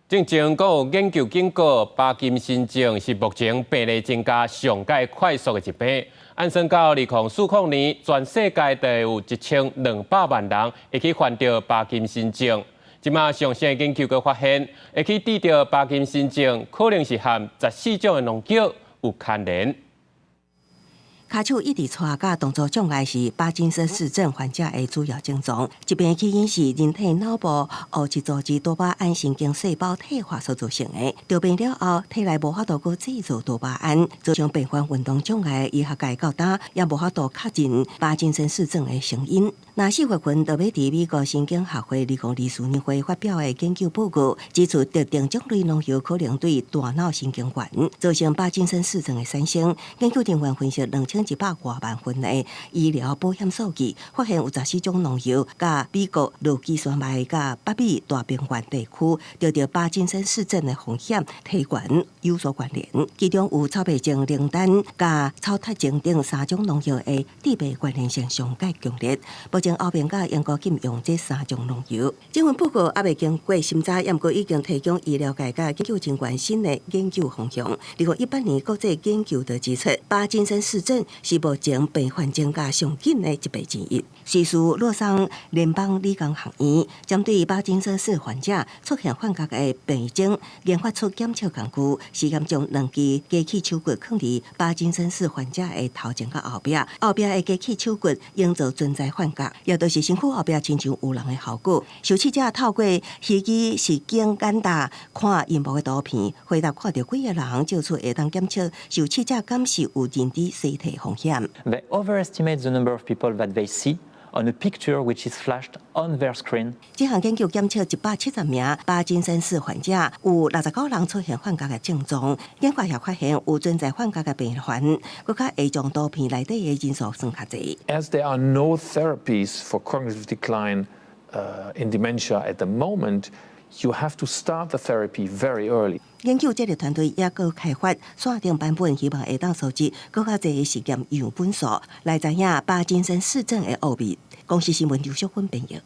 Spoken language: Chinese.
正前有研究警告，帕金森症是目前病例增加上界快速的疾病。按算到2004年，全世界大约有1200万人会去患着帕金森症。即马上新的研究阁发现，会去治疗帕金森症，可能是和14种的农药有牵连。骹手一直拖甲动作障碍是帕金森氏症患者的主要症状。疾病起因是人体脑部物质组织多巴胺神经细胞退化所造成的。得病了后，体内无法度去制造多巴胺，造成病患运动障碍、医学界到今也无法度确认帕金森氏症的成因。4月份，就要伫美国神经学会2024年会发表的研究报告，指出特定种类农药可能对大脑神经元造成帕金森氏症的产生。研究人员分析2100多万份的医疗保险数据，发现有14种农药，甲美国路基山脉甲北美大平原地区得到帕金森氏症的风险提悬有所关联。其中有草莓症、灵丹甲草脱症等3种农药的致病关联性上界强烈。目前后边甲英国禁用这3种农药。这份报告还未经过审查，也毋过已经提供医疗界甲研究人员新的研究方向。2018年国际研究就指出，帕金森氏症是目前病患增加上紧的疾病之一。瑞士洛桑联邦理工学院针对帕金森氏患者出现幻觉的病症，研发出检测工具，试验将2支机器手骨放伫帕金森氏患者的头前甲后壁的机器手骨营造存在幻觉，也就是身躯后壁亲像有人的效果。受试者透过虚拟实景眼达看荧幕的图片，回答看到几个人，照出会当检测受试者敢是有认知失体风险。They overestimate the number of people that they see on a picture which is flashed on their screen. 这项研究检测170名帕金森氏患者，有69人出现幻觉的症状。研究也发现，有存在幻觉的病患，佮较会将图片内底的因素算较侪。As there are no therapies for cognitive decline in dementia at the moment, you have to start the therapy very early. 研究这个团队也佮开发线上版本，希望会当收集佮较侪实验样本数，来知影帕金森氏症的奥秘。公司新闻刘淑芬编译。